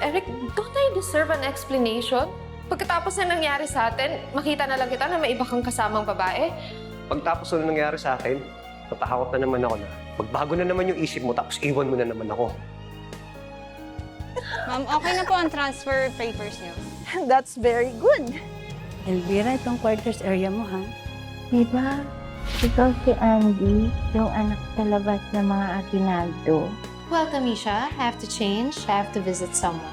Eric, don't I deserve an explanation? Pagkatapos na nangyari sa atin, makita na lang kita na may iba kang kasamang babae. Pagtapos na nangyari sa atin, natakot na naman ako na magbago na naman yung isip mo tapos iwan mo na naman ako. Ma'am, okay na po ang transfer papers niyo. That's very good. Elvira, itong quarters area mo, ha? Diba, ikaw si Andy, yung anak sa labas ng mga Aguinaldo. Well, Tamisha, I have to change. I have to visit someone.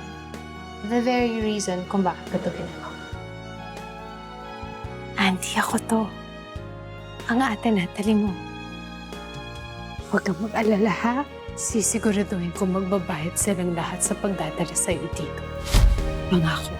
The very reason kung bakit ko ito ginawa. Andy, ako to. Ang ate Natalie mo. Huwag kang mag-alala, ha? Sisiguraduhin kung magbabayad silang lahat sa pagdadala sa'yo dito. Pangako.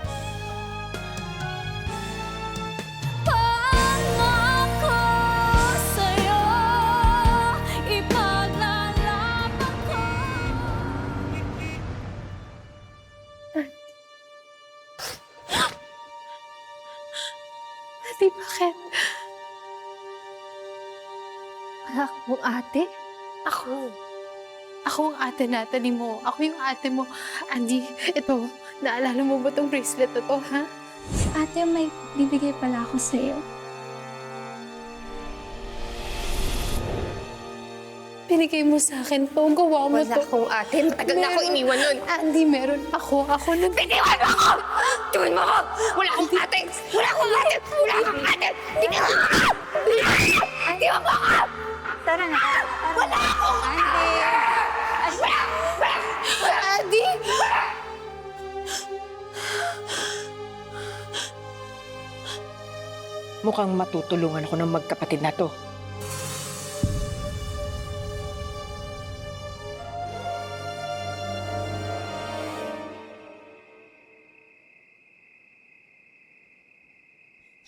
Ate, bakit? Wala akong ate? Ako. Ako ang ate Natalie mo. Ako yung ate mo. Andy, ito, naalala mo ba tong bracelet na to, ha? Ate, may bibigay pala ako sa'yo. Binigay mo sa akin to. Gawa mo Wala to. akong ate. Matagal na ako iniwan nun. Andy, meron ako. Ako nang... Iniwan mo ako! Tuwin mo ako! Wala akong ate! Wala akong ate! Wala akong ate! Iniwan mo ako! Iniwan mo ako! Tara na. Wala akong ate! Andy! Mukhang matutulungan ako ng magkapatid na to.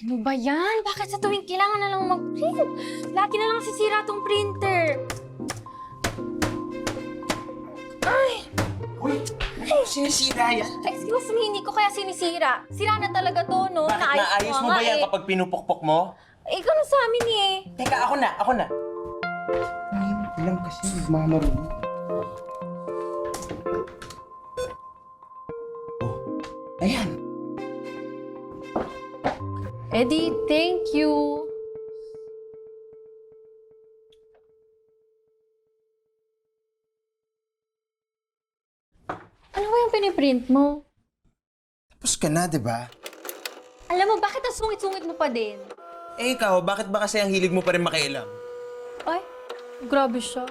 Ano ba yan? Bakit sa tuwing kailangan na lang mag-print? Lagi na lang sisira tong printer. Sinisira yan? Excuse me, hindi ko kaya sinisira. Sira na talaga to, no? Bakit naayos mo ba yan kapag pinupukpok mo? Eh, ganun sa amin eh. Teka, ako na. Alam kasi, mga marunong. Oh, ayan. Eddie, thank you. Ano ba yung piniprint mo? Tapos ka na, di ba? Alam mo, bakit ang sungit-sungit mo pa din? Eh ikaw, bakit ba kasi ang hilig mo pa rin makialam? Ay, grabe siya.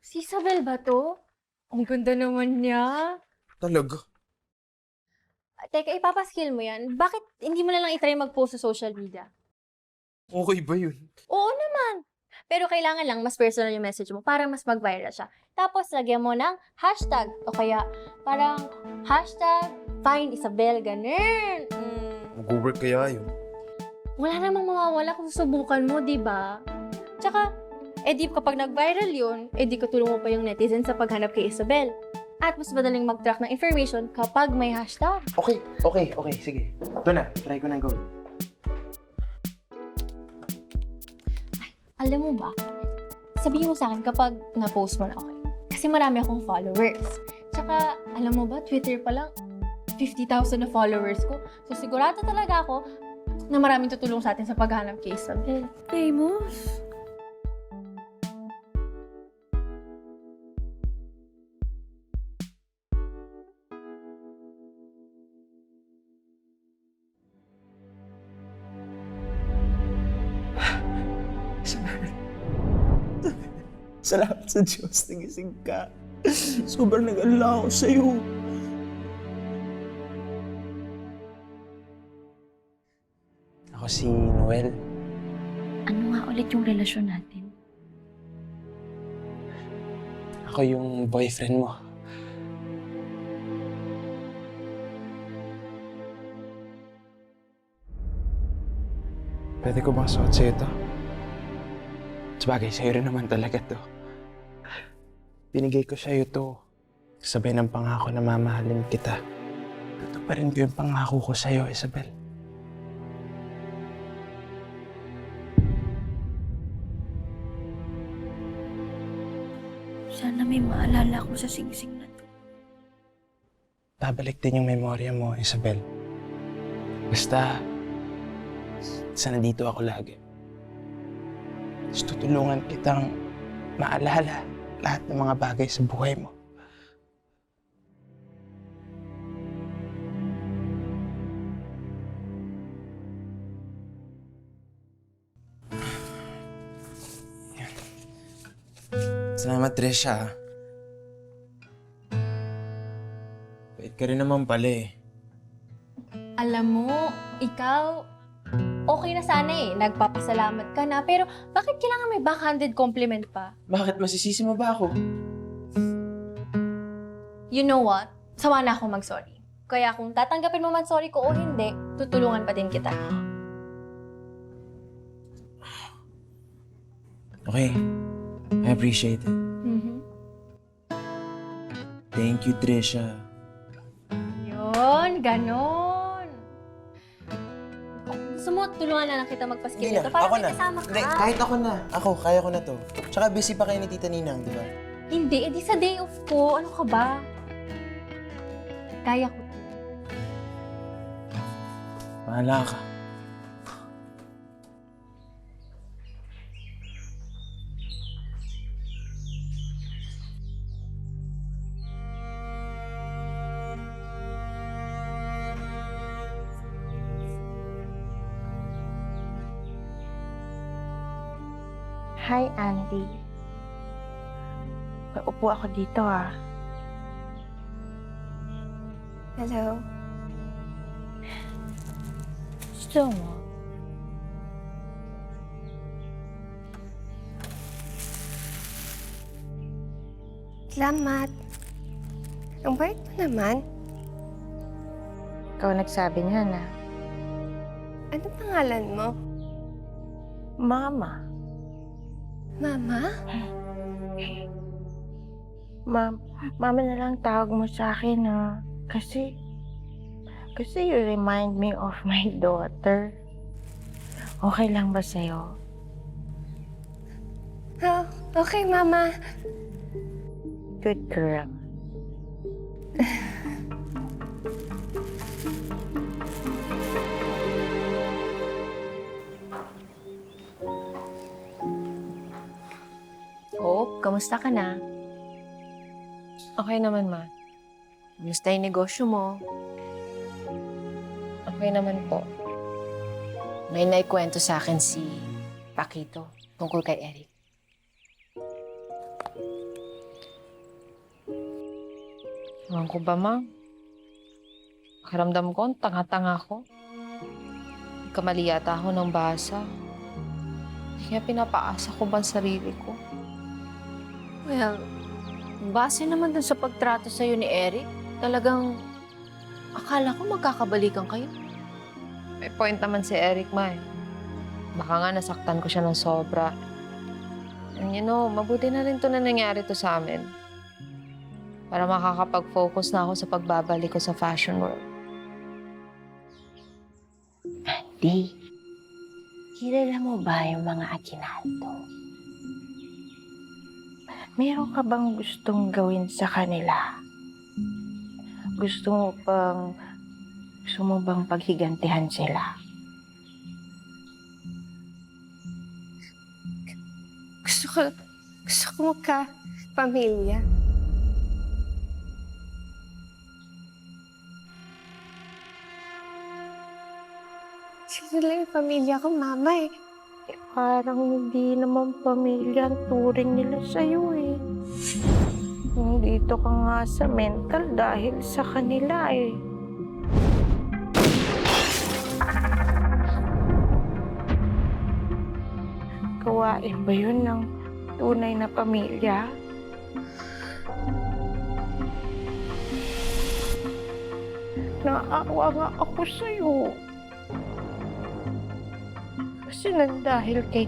Si Isabel ba to? Ang ganda naman niya. Talaga? Teka, ipapaskill mo yan. Bakit hindi mo na lang itry mag-post sa social media? Okay ba yun? Oo naman. Pero kailangan lang mas personal yung message mo para mas mag-viral siya. Tapos, lagyan mo ng hashtag o kaya parang hashtag find Isabel, ganun. Mag-work kaya yun? Wala namang mawawala kung susubukan mo, di ba? Tsaka, edi kapag nag-viral yun, edi katulong mo pa yung netizen sa paghanap kay Isabel. At mas madaling mag-track ng information kapag may hashtag. Okay. Sige. Ito na, try ko nang gawin. Alam mo ba, sabihin mo sa akin kapag na-post mo na ako. Kasi marami akong followers. Tsaka, alam mo ba, Twitter pa lang, 50,000 na followers ko. So, sigurado talaga ako na maraming tutulong sa atin sa paghanap kay Isabel. Famous? Salamat sa Diyos, nagising ka. Sobrang nag-alala ako sa'yo. Ako si Noel. Ano nga ulit yung relasyon natin? Ako yung boyfriend mo. Pwede ko bang suot sa'yo ito? Sabagay, sa'yo rin naman talaga to. Binigay ko sa'yo to. Sabay ng pangako na mamahalin kita. Tutuparin ko yung pangako ko sa'yo, Isabel. bahala ko sa singsing na to. Babalik din yung memorya mo, Isabel. Basta nandito ako lagi. Tapos tutulungan kitang maalala lahat ng mga bagay sa buhay mo. Salamat, Trisha. Wait ka rin naman pala eh. Alam mo, ikaw, okay na sana eh. Nagpapasalamat ka na. Pero bakit kailangan may backhanded compliment pa? Bakit? Masisisi mo ba ako? You know what? Sawa na ako mag-sorry. Kaya kung tatanggapin mo man sorry ko o hindi, tutulungan pa din kita. Okay. I appreciate it. Mhm. Thank you, Trisha. Yun, ganon. Gusto mo, tulungan na lang kita magpaskil nito para may kasama ka. Kahit ako na. Ako, kaya ko na to. Tsaka busy pa kayo ni Tita Ninang, di ba? Hindi, edi sa day off ko. Ano ka ba? Kaya ko. Bahala ka. Hi, Andy. Upo ako dito, ah. Hello. Gusto mo? Salamat. Ang bait mo naman. Ikaw nagsabi niya na. Ano pangalan mo? Mama. Mama? Mama na lang tawag mo sa akin, ha? Kasi you remind me of my daughter. Okay lang ba sa'yo? Oh, okay, Mama. Good girl. Hope, kamusta ka na? Okay naman, Ma. Kamusta yung negosyo mo? Okay naman po. May naikwento sa akin si Paquito tungkol kay Eric. Ewan ko ba, Ma? Pakiramdam ko, ang tanga-tanga ko. Kamali yata ako ng basa. Kaya pinapaasa ko ba ang sarili ko? Well, base naman dun sa pagtrato sa'yo ni Eric, talagang akala ko magkakabalikan kayo. May point naman si Eric, Ma. Baka nga nasaktan ko siya ng sobra. And you know, mabuti na rin to na nangyari to sa amin. Para makakapag-focus na ako sa pagbabalik ko sa fashion world. Andy, kilala mo ba yung mga Aguinaldo? Meron ka bang gustong gawin sa kanila? Gusto mo bang paghigantihan sila? Gusto ko magka-pamilya. Sino lang yung pamilya ko, Mama eh. Parang hindi naman pamilya ang turing nila sa'yo eh. Dito ka nga sa mental dahil sa kanila eh. Gawain ba yun ng tunay na pamilya? Naawa nga ako sa'yo. Kasi dahil kay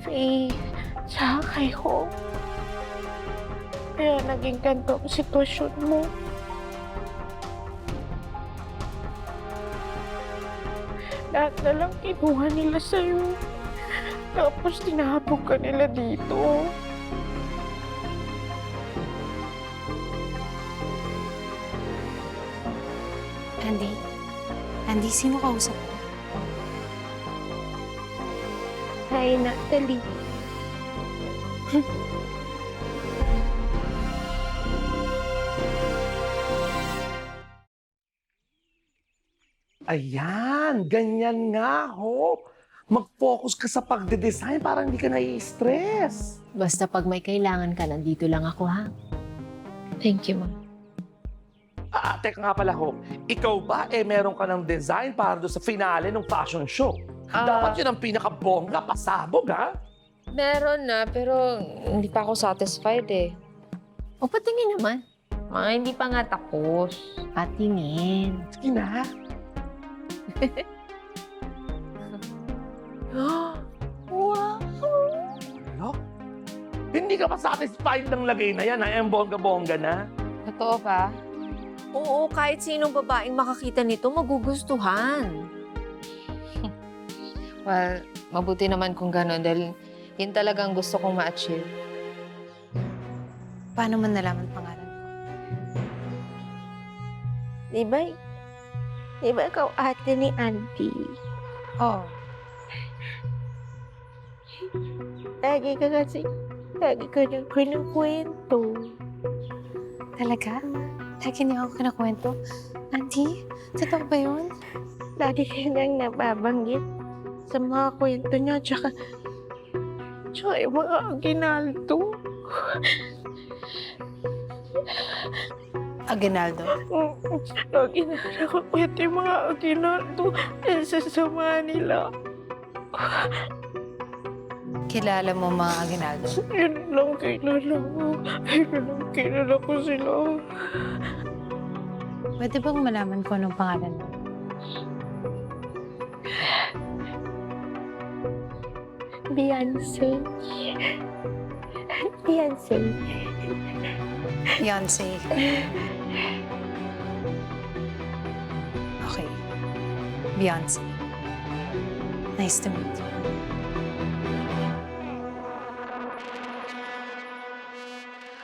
Faith, tsaka kay Hope. Kaya naging ganito ang sitwasyon mo. Lahat na lang kinuha nila sa'yo. Tapos tinahabog ka nila dito. Andy? Andy, sino kausap mo? Hi, Natalie. Ayan, ganyan nga, Hope. Mag-focus ka sa pagde-design para hindi ka nai-stress. Basta pag may kailangan ka, nandito lang ako, ha? Thank you, Ma. Teka nga pala, Hope. Ikaw ba, meron ka ng design para doon sa finale ng fashion show? Dapat yun ang pinakabongga, pasabog, ha? Meron na, pero hindi pa ako satisfied eh. O, patingin naman. Mga hindi pa nga tapos. Patingin. Sige na. Wow! Ano? Hindi ka pa satisfied ng lagay na yan, ha? Ang bongga-bongga na. Totoo ba? Oo, kahit sinong babaeng makakita nito, magugustuhan. Well, mabuti naman kung gano'n dahil yun talagang gusto kong ma-achieve. Paano man nalaman pangalan ko? Di ba ikaw ate ni Auntie? Oh, Lagi ka nang kinukwento. talaga? Lagi niya ako kinakwento? Auntie, totoo ba yun? Lagi ka nang nababanggit sa mga kwento niya, tsaka yung mga aginaldo. Aguinaldo? Lagi na nakakwento yung mga aginaldo sa sama nila. Kilala mo mga Aguinaldo? Yun lang kilala ko. Yun lang kilala ko sila. Pwede bang malaman ko anong pangalan mo? Beyonce. Beyonce. Okay. Beyonce. Nice to meet you.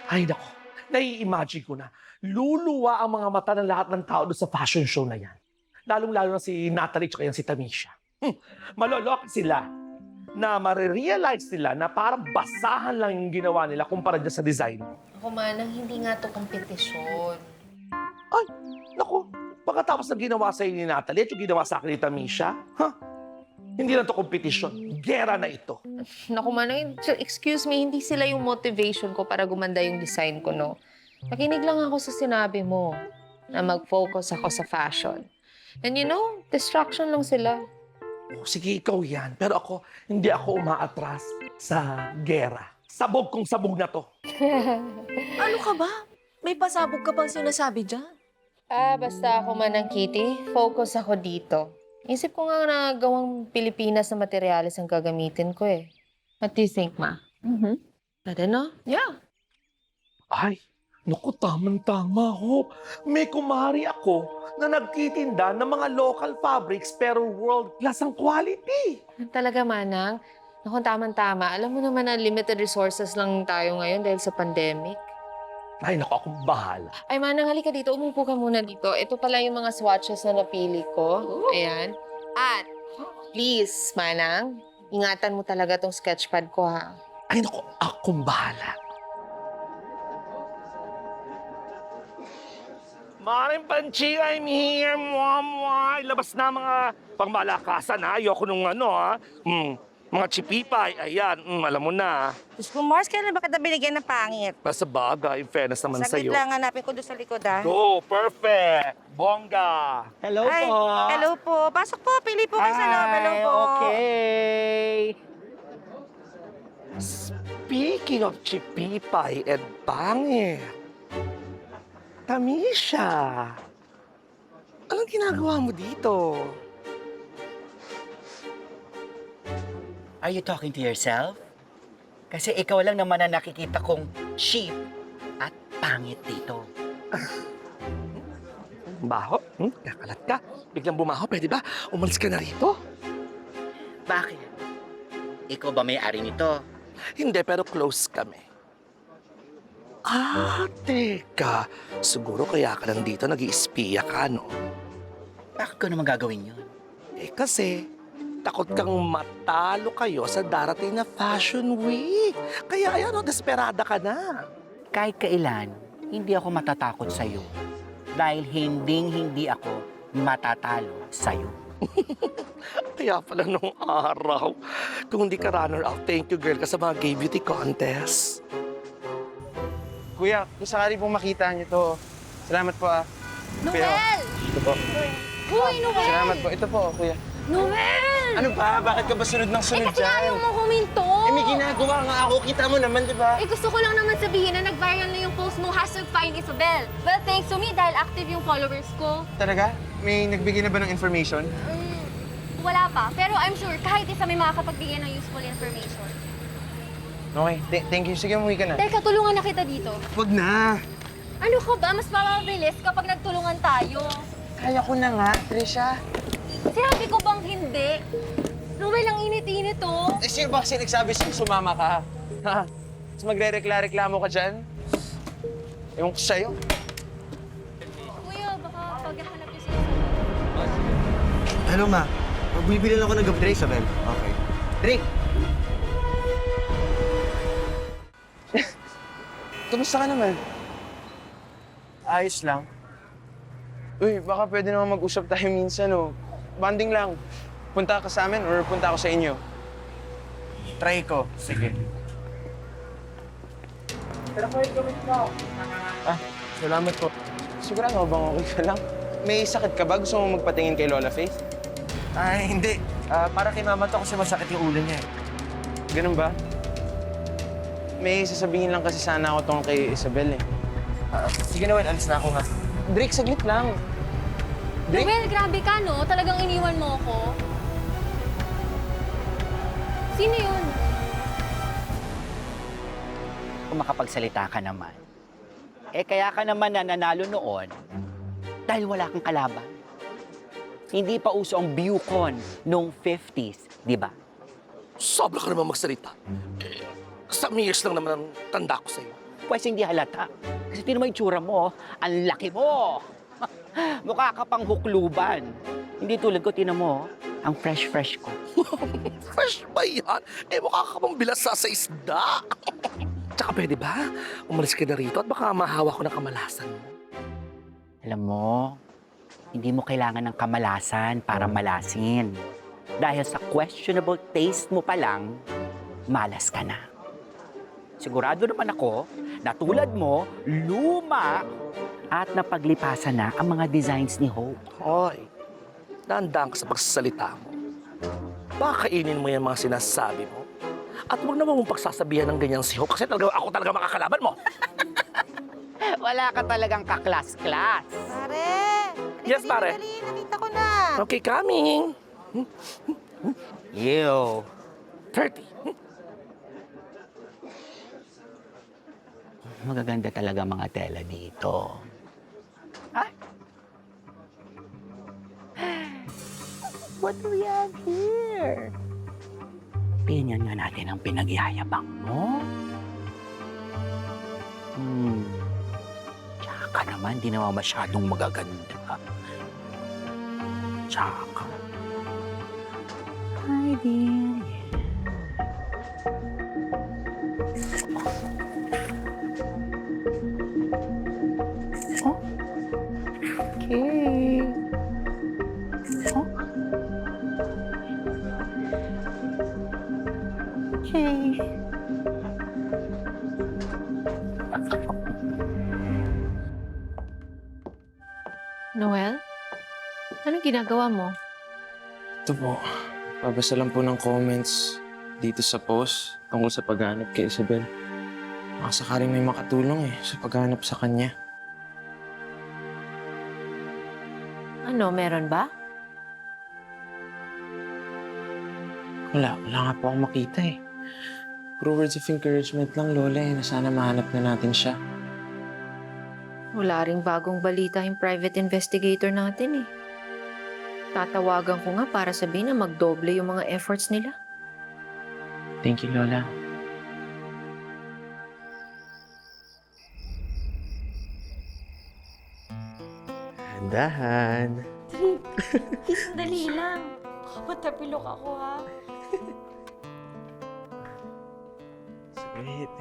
Ay, nako. Nai-imagine ko na. Luluwa ang mga mata ng lahat ng tao doon sa fashion show na yan. Lalong-lalo na si Natalie at si Tamisha. Malolok sila na marirealize nila na parang basahan lang yung ginawa nila kumpara dyan sa design. Ako manang hindi nga to kompetisyon. Ay, naku. Pagkatapos ng ginawa sa ni Natalie at yung ginawa sa akin ni Tamisha, hindi lang to kompetisyon. Gera na ito. Naku manang, excuse me, hindi sila yung motivation ko para gumanda yung design ko, no? Nakinig lang ako sa sinabi mo na mag-focus ako sa fashion. And you know, distraction lang sila. Oh, sige, ikaw yan. Pero ako, hindi ako umaatras sa gera. Sabog kong sabog na to. Ano ka ba? May pasabog ka bang sinasabi dyan? Basta ako manang Kitty, focus ako dito. Isip ko nga na gawang Pilipinas na materyales ang gagamitin ko eh. What do you think, Ma? Pwede, no? Yeah. Ay, naku, tamang-tama, Hope. May kumari ako na nagtitinda ng mga local fabrics pero world-class ang quality. Talaga, Manang? Naku, tama-tama. Alam mo naman na limited resources lang tayo ngayon dahil sa pandemic. Ay, naku, akong bahala. Ay, Manang, halika dito. Umupo ka muna dito. Ito pala yung mga swatches na napili ko. Ayan. At, please, Manang, ingatan mo talaga tong sketchpad ko, ha? Ay, naku, akong bahala. Maring Panchi, I'm here, mwah. Labas na mga pangmalakasan, ha? Ayoko nung mga chipipay. Ayan, alam mo na. Diyos ko, Mars, kailan ba kita binigyan ng pangit? Basta bagay, in fairness naman Saglit sa'yo. lang, hanapin ko doon sa likod, ah. Go, perfect! Bongga! Hello Ay, po. hello po. Pasok po, pili po kayo sa loob. Hello po. Okay. Speaking of chipipay and pangit, Tamisha, anong ginagawa mo dito? Are you talking to yourself? Kasi ikaw lang naman ang nakikita kong cheap at pangit dito. Baho? Kakalat ka? Biglang bumaho, pwede ba? Umalis ka na rito? Bakit? Ikaw ba may-ari nito? Hindi, pero close kami. Teka. Siguro kaya ka nandito nag-iispiya ka, no? Bakit ko naman gagawin yun? Kasi takot kang matalo kayo sa darating na Fashion Week. Kaya ayan, desperada ka na. Kahit kailan, hindi ako matatakot sa'yo. Dahil hindi ako matatalo sa'yo. Kaya pala nung araw, kung hindi ka runner-up, thank you girl ka sa mga gay beauty contest. Kuya, kung sakali pong makita niyo to, salamat po ah. Noel! Ito po. Hoy, Noel! Salamat po. Ito po, kuya. Noel! Ano ba? Bakit ka ba sunod ng sunod Kasi ayaw mo huminto. may ginagawa nga ako. Kita mo naman, di ba? Gusto ko lang naman sabihin na nag-viral na yung post mo, #FindIsabel. Well, thanks to me dahil active yung followers ko. Talaga? May nagbigay na ba ng information? Wala pa, pero I'm sure kahit isa may makakapagbigay ng useful information. Okay, thank you. Sige, umuwi ka na. Teka, tulungan na kita dito. Wag na. Ano ka ba? Mas mapapabilis kapag nagtulungan tayo. Kaya ko na nga, Trisha. Sinabi ko bang hindi? Noel, ang init-init oh. Sino ba kasi nagsabi sa'yo sumama ka? Ha? Tapos magre-reklamo ka dyan? Ewan ko sa'yo. Kuya, baka paghahanap niyo si Hello, ma. Bibili lang ako ng gamit, Isabel. Okay. Drake! Kamusta ka naman? Ayos lang. Uy, baka pwede naman mag-usap tayo minsan, oh. Banding lang. Punta ka sa amin or punta ako sa inyo? Try ko. Sige. Salamat po. Sigurado bang okay ka lang? May sakit ka ba? Gusto mo magpatingin kay Lola Faith? Ay, hindi. Para kay mama to kasi masakit yung ulo niya eh. Ganun ba? May sasabihin lang kasi sana ako tungkol kay Isabel eh. Sige Noel, alis na ako ha. Drake, saglit lang. Drake? Noel, grabe ka no? Talagang iniwan mo ako. Sino yun? Kung makapagsalita ka naman. Kaya ka naman nananalo noon dahil wala kang kalaban. Hindi pa uso ang Bucon noong 50s, di ba? Sobra ka naman magsalita. Some years lang naman ang tanda ko sa'yo. Pwes hindi halata. Kasi tinan mo yung tsura mo, ang laki mo. Mukha ka pang hukluban. Hindi tulad ko, tinan mo, ang fresh-fresh ko. Fresh ba yan? Mukha ka pang bilasa sa isda. Tsaka pwede ba? Umalis ka na rito at baka mahawa ko ng kamalasan mo. Alam mo, hindi mo kailangan ng kamalasan para malasin. Dahil sa questionable taste mo pa lang, malas ka na. Sigurado naman ako na tulad mo, luma at napaglipasan na ang mga designs ni Hope. Hoy, dahan-dahan ka sa pagsasalita mo. Baka kainin mo yung mga sinasabi mo. At huwag naman mong pagsasabihan ng ganyan si Hope kasi ako talaga makakalaban mo. Wala ka talagang kaklas-klas. Pare! Yes, pare. Dali, nakita ko na. Okay, coming. Ew. 30. Magaganda talaga mga tela dito. Ha? What do we have here? Tingnan nga natin ang pinagyayabang mo. Tsaka naman, di naman masyadong magaganda. Tsaka. Hi, dear. Okay. Okay. Noel? Anong ginagawa mo? Ito po. Babasa lang po ng comments dito sa post tungkol sa paghanap kay Isabel. Baka sakaling may makatulong sa paghanap sa kanya. Ano, meron ba? Wala nga po akong makita Puro words of encouragement lang, Lola na sana mahanap na natin siya. Wala ring bagong balita yung private investigator natin Tatawagan ko nga para sabihin na magdoble yung mga efforts nila. Thank you, Lola. Dahan. Sandali lang. Baka matapilok ako, ha? Wait.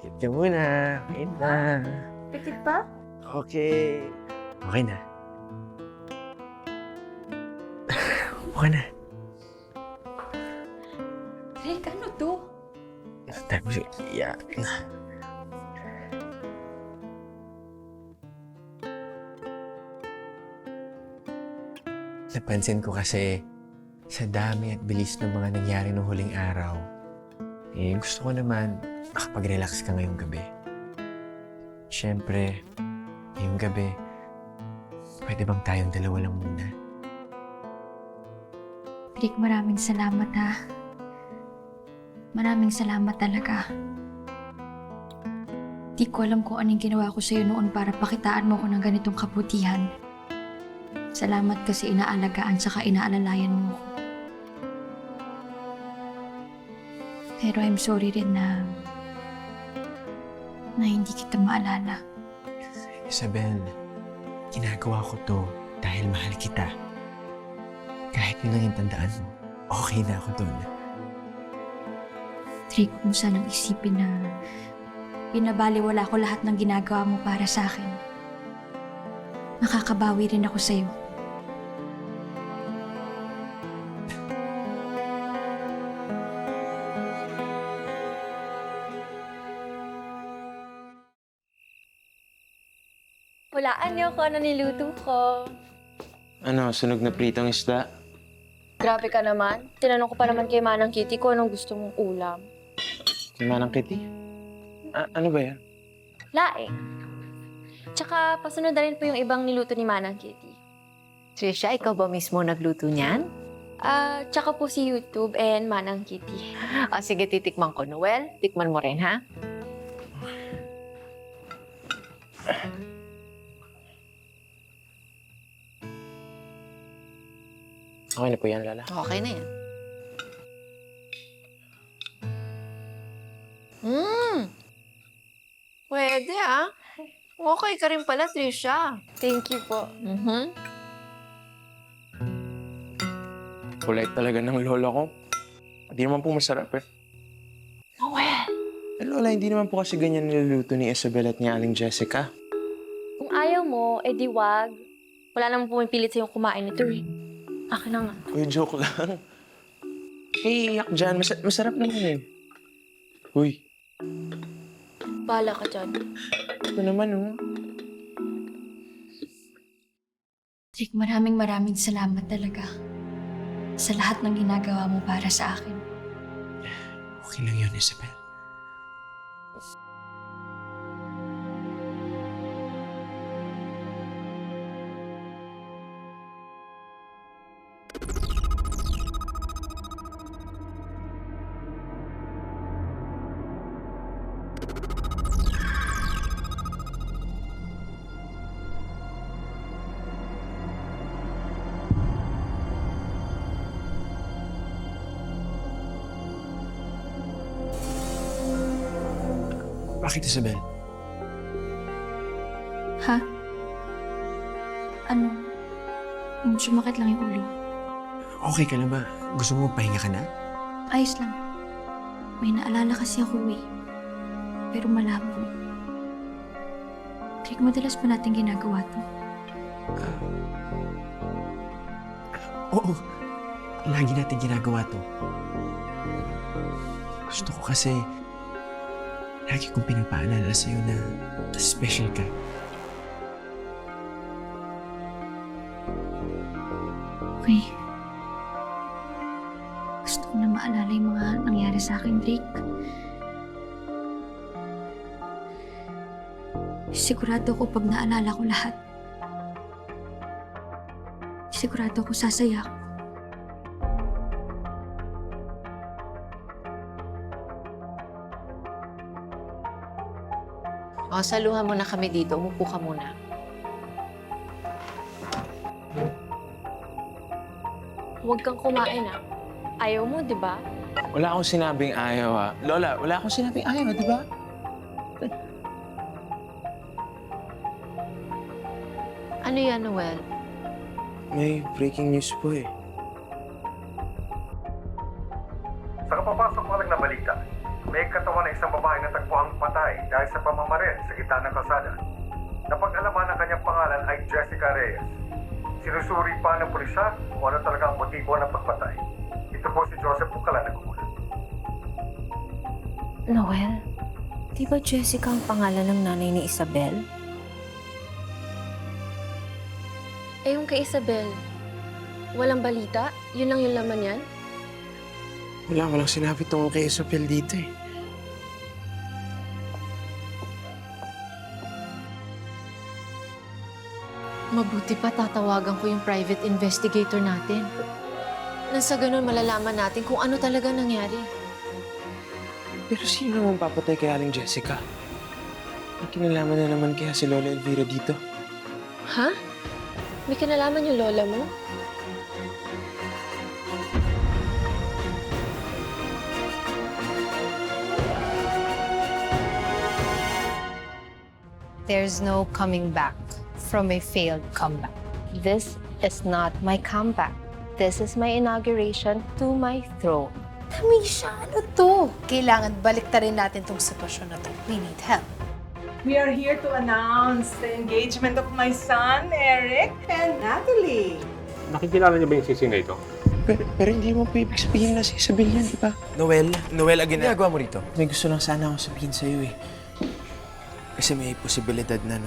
Wait ka muna. Wait na. Pikit pa? Okay. Okay na. Okay na. Rick, ano to? Tapos, iyak na. Napansin ko kasi sa dami at bilis ng mga nangyari nung huling araw, gusto ko naman makapag-relax ka ngayong gabi. Siyempre, ngayong gabi, pwede bang tayong dalawa lang muna? Rick, maraming salamat, ha? Maraming salamat talaga. Di ko alam kung anong ginawa ko sa'yo noon para pakitaan mo ko ng ganitong kabutihan. Salamat kasi inaalagaan saka inaalalayan mo ko. Pero I'm sorry rin na hindi kita maalala. Isabel, ginagawa ko to dahil mahal kita. Kahit yun lang yung tandaan mo, okay na ako dun. Rick, huwag mo sanang isipin na pinabaliwala ko lahat ng ginagawa mo para sa akin. Makakabawi rin ako sa'yo. Hulaan niyo kung ano niluto ko. Ano, sunog na pritong isda? Grabe ka naman. Tinanong ko pa naman kay Manang Kitty kung anong gusto mong ulam. Kay Manang Kitty? Ano ba yan? Laing. Tsaka pasunod na rin po yung ibang niluto ni Manang Kitty. Trisha, ikaw ba mismo nagluto niyan? Tsaka po si YouTube and Manang Kitty. Sige, titikman ko. Noel, tikman mo rin, ha? Okay na po yan, Lala. Okay na yan. Pwede, ah. Okay ka rin pala, Trisha. Thank you po. Polite talaga ng lola ko. Hindi naman po masarap eh. Noel! Lola, hindi naman po kasi ganyan niluluto ni Isabel at ni Aling Jessica. Kung ayaw mo, edi wag. Wala namang pumipilit sa'yong kumain nito eh. Akin na nga. Uy, joke lang. Hey, iyak dyan. Masarap naman eh. Uy, Bahala ka dyan. ito naman oh. Rick, maraming salamat talaga sa lahat ng ginagawa mo para sa akin. Okay lang yun, Isabel. Bakit, Isabel? Ha? Ano? Sumakit lang yung ulo. Okay ka na ba? Gusto mo magpahinga ka na? Ayos lang. May naalala kasi ako eh. Pero malabo. Rick, madalas pa natin ginagawa to. Oo. Lagi natin ginagawa to. Gusto ko kasi lagi kong pinapaalala sa'yo na special ka. Okay. Gusto ko na maalala yung mga nangyari sa akin, Drake. Sigurado ko pag naalala ko lahat. Sigurado ko sasaya ako. Saluhan mo na kami dito. Umupo ka muna. Huwag kang kumain ah. Ayaw mo, di ba? Wala akong sinabing ayaw ah. Lola, wala akong sinabing ayaw, di ba? Ano yan, Noel? May breaking news po eh. Sa kapapasok ko lang na balita, may katawan ng isang babae na tagpuang patay dahil sa pamamaril sa gitna ng kalsada. Napag-alaman ang kanyang pangalan ay Jessica Reyes. Sinusuri pa ng pulisya kung ano talaga ang motibo ng pagpatay. Ito po si Joseph Bucalan nagkukulat. Noel, di ba Jessica ang pangalan ng nanay ni Isabel? Eh, yung kay Isabel, walang balita? Yun lang yung laman yan? Walang sinabi tungkol kay Isabel dito eh. Mabuti pa tatawagan ko yung private investigator natin. Nang sa ganun malalaman natin kung ano talaga nangyari. Pero sino naman papatay kay Aling Jessica? May kinalaman na naman kaya si Lola Elvira dito. Ha? May kinalaman yung lola mo? There's no coming back from a failed comeback. This is not my comeback. This is my inauguration to my throne. Tamisha, ano to? Kailangan baliktarin natin tong sitwasyon na to. We need help. We are here to announce the engagement of my son, Eric, and Natalie. Nakikilala niyo ba yung sisi na ito? Pero hindi mo po ibig sabihin na si Isabel yan, di ba? Noel again. Ginagawa mo rito? May gusto lang sana ako sabihin sa'yo eh. Kasi may posibilidad na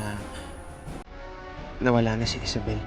nawala na si Isabel.